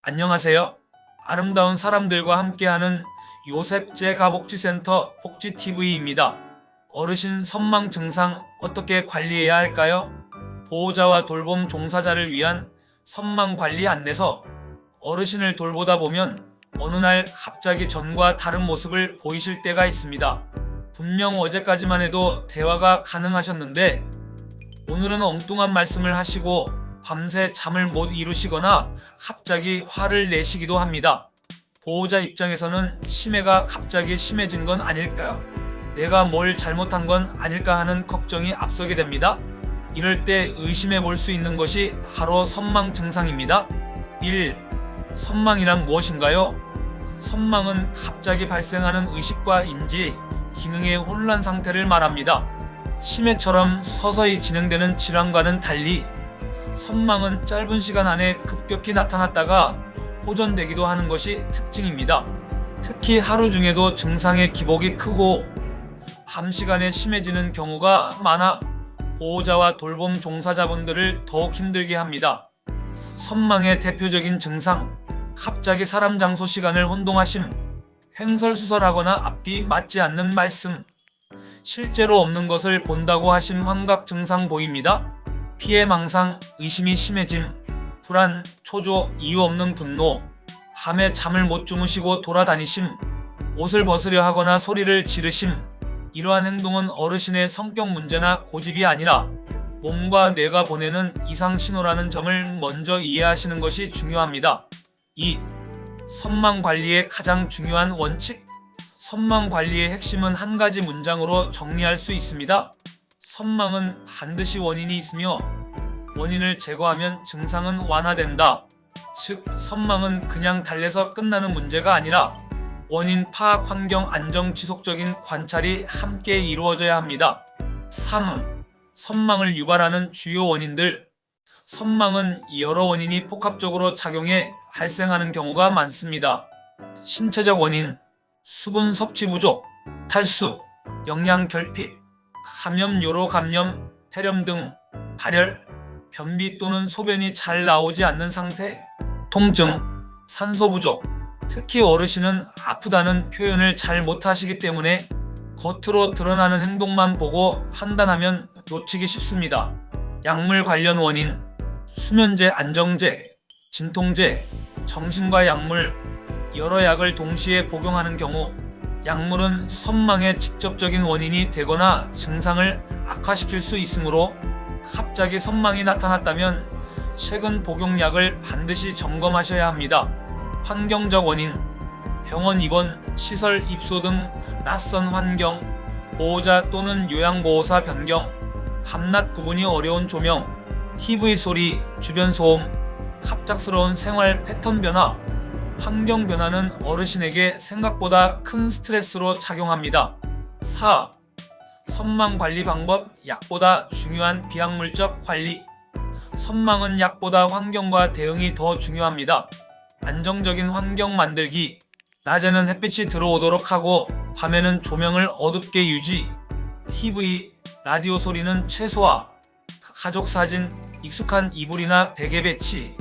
안녕하세요. 아름다운 사람들과 함께하는 요셉제 가복지센터 복지TV입니다. 어르신 선망 증상 어떻게 관리해야 할까요? 보호자와 돌봄 종사자를 위한 선망 관리 안내서. 어르신을 돌보다 보면 어느 날 갑자기 전과 다른 모습을 보이실 때가 있습니다. 분명 어제까지만 해도 대화가 가능하셨는데 오늘은 엉뚱한 말씀을 하시고 밤새 잠을 못 이루시거나 갑자기 화를 내시기도 합니다. 보호자 입장에서는 치매가 갑자기 심해진 건 아닐까요? 내가 뭘 잘못한 건 아닐까 하는 걱정이 앞서게 됩니다. 이럴 때 의심해 볼 수 있는 것이 바로 선망 증상입니다. 1. 선망이란 무엇인가요? 선망은 갑자기 발생하는 의식과 인지, 기능의 혼란 상태를 말합니다. 치매처럼 서서히 진행되는 질환과는 달리 선망은 짧은 시간 안에 급격히 나타났다가 호전되기도 하는 것이 특징입니다. 특히 하루 중에도 증상의 기복이 크고 밤 시간에 심해지는 경우가 많아 보호자와 돌봄 종사자분들을 더욱 힘들게 합니다. 선망의 대표적인 증상, 갑자기 사람 장소 시간을 혼동하심, 횡설수설하거나 앞뒤 맞지 않는 말씀, 실제로 없는 것을 본다고 하심 환각 증상 보입니다. 피해망상, 의심이 심해짐, 불안, 초조, 이유 없는 분노, 밤에 잠을 못 주무시고 돌아다니심, 옷을 벗으려 하거나 소리를 지르심. 이러한 행동은 어르신의 성격 문제나 고집이 아니라 몸과 뇌가 보내는 이상 신호라는 점을 먼저 이해하시는 것이 중요합니다. 2. 선망 관리의 가장 중요한 원칙. 선망 관리의 핵심은 한 가지 문장으로 정리할 수 있습니다. 선망은 반드시 원인이 있으며 원인을 제거하면 증상은 완화된다. 즉, 선망은 그냥 달래서 끝나는 문제가 아니라 원인 파악, 환경 안정, 지속적인 관찰이 함께 이루어져야 합니다. 3. 선망을 유발하는 주요 원인들. 선망은 여러 원인이 복합적으로 작용해 발생하는 경우가 많습니다. 신체적 원인, 수분 섭취 부족, 탈수, 영양 결핍, 감염, 요로 감염, 폐렴 등, 발열, 변비 또는 소변이 잘 나오지 않는 상태, 통증, 산소 부족. 특히 어르신은 아프다는 표현을 잘 못하시기 때문에 겉으로 드러나는 행동만 보고 판단하면 놓치기 쉽습니다. 약물 관련 원인, 수면제, 안정제, 진통제, 정신과 약물, 여러 약을 동시에 복용하는 경우 약물은 선망의 직접적인 원인이 되거나 증상을 악화시킬 수 있으므로 갑자기 선망이 나타났다면 최근 복용약을 반드시 점검하셔야 합니다. 환경적 원인, 병원 입원, 시설 입소 등 낯선 환경, 보호자 또는 요양보호사 변경, 밤낮 구분이 어려운 조명, TV 소리, 주변 소음, 갑작스러운 생활 패턴 변화. 환경 변화는 어르신에게 생각보다 큰 스트레스로 작용합니다. 4. 선망 관리 방법, 약보다 중요한 비약물적 관리. 선망은 약보다 환경과 대응이 더 중요합니다. 안정적인 환경 만들기, 낮에는 햇빛이 들어오도록 하고 밤에는 조명을 어둡게 유지, TV, 라디오 소리는 최소화, 가족 사진, 익숙한 이불이나 베개 배치,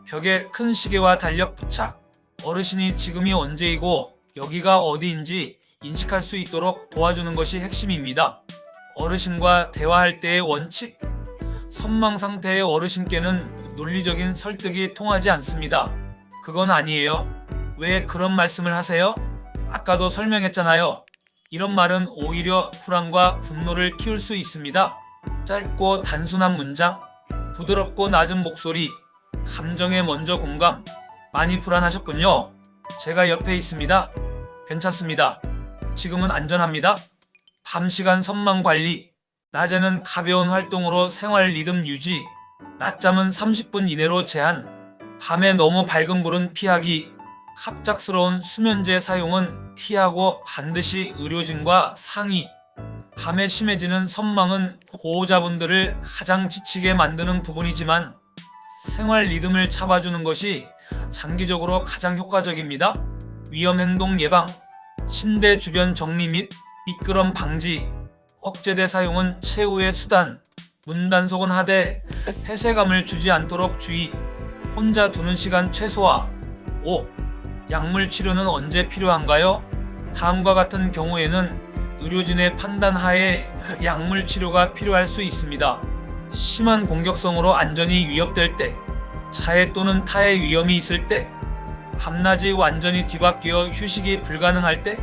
벽에 큰 시계와 달력 부착. 어르신이 지금이 언제이고 여기가 어디인지 인식할 수 있도록 도와주는 것이 핵심입니다. 어르신과 대화할 때의 원칙. 선망 상태의 어르신께는 논리적인 설득이 통하지 않습니다. 그건 아니에요. 왜 그런 말씀을 하세요? 아까도 설명했잖아요. 이런 말은 오히려 불안과 분노를 키울 수 있습니다. 짧고 단순한 문장, 부드럽고 낮은 목소리, 감정에 먼저 공감. 많이 불안하셨군요. 제가 옆에 있습니다. 괜찮습니다. 지금은 안전합니다. 밤 시간 선망 관리. 낮에는 가벼운 활동으로 생활 리듬 유지. 낮잠은 30분 이내로 제한. 밤에 너무 밝은 불은 피하기. 갑작스러운 수면제 사용은 피하고 반드시 의료진과 상의. 밤에 심해지는 선망은 보호자분들을 가장 지치게 만드는 부분이지만 생활 리듬을 잡아주는 것이 장기적으로 가장 효과적입니다. 위험 행동 예방, 침대 주변 정리 및 미끄럼 방지, 억제대 사용은 최후의 수단, 문 단속은 하되 폐쇄감을 주지 않도록 주의, 혼자 두는 시간 최소화, 5. 약물 치료는 언제 필요한가요? 다음과 같은 경우에는 의료진의 판단 하에 약물 치료가 필요할 수 있습니다. 심한 공격성으로 안전이 위협될 때, 자해 또는 타해 위험이 있을 때, 밤낮이 완전히 뒤바뀌어 휴식이 불가능할 때,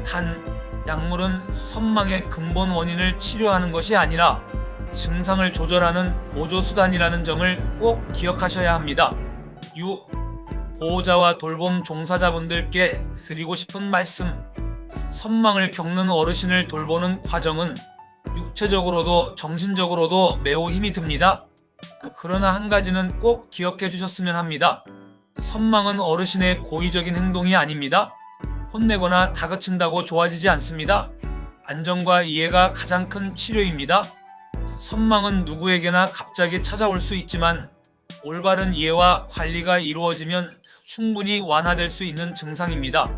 단, 약물은 선망의 근본 원인을 치료하는 것이 아니라 증상을 조절하는 보조수단이라는 점을 꼭 기억하셔야 합니다. 6. 보호자와 돌봄 종사자분들께 드리고 싶은 말씀. 선망을 겪는 어르신을 돌보는 과정은 육체적으로도 정신적으로도 매우 힘이 듭니다. 그러나 한 가지는 꼭 기억해 주셨으면 합니다. 선망은 어르신의 고의적인 행동이 아닙니다. 혼내거나 다그친다고 좋아지지 않습니다. 안정과 이해가 가장 큰 치료입니다. 선망은 누구에게나 갑자기 찾아올 수 있지만 올바른 이해와 관리가 이루어지면 충분히 완화될 수 있는 증상입니다.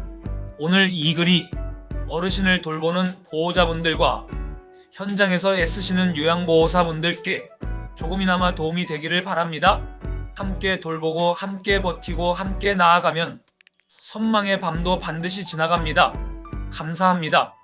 오늘 이 글이 어르신을 돌보는 보호자분들과 현장에서 애쓰시는 요양보호사분들께 조금이나마 도움이 되기를 바랍니다. 함께 돌보고 함께 버티고 함께 나아가면 선망의 밤도 반드시 지나갑니다. 감사합니다.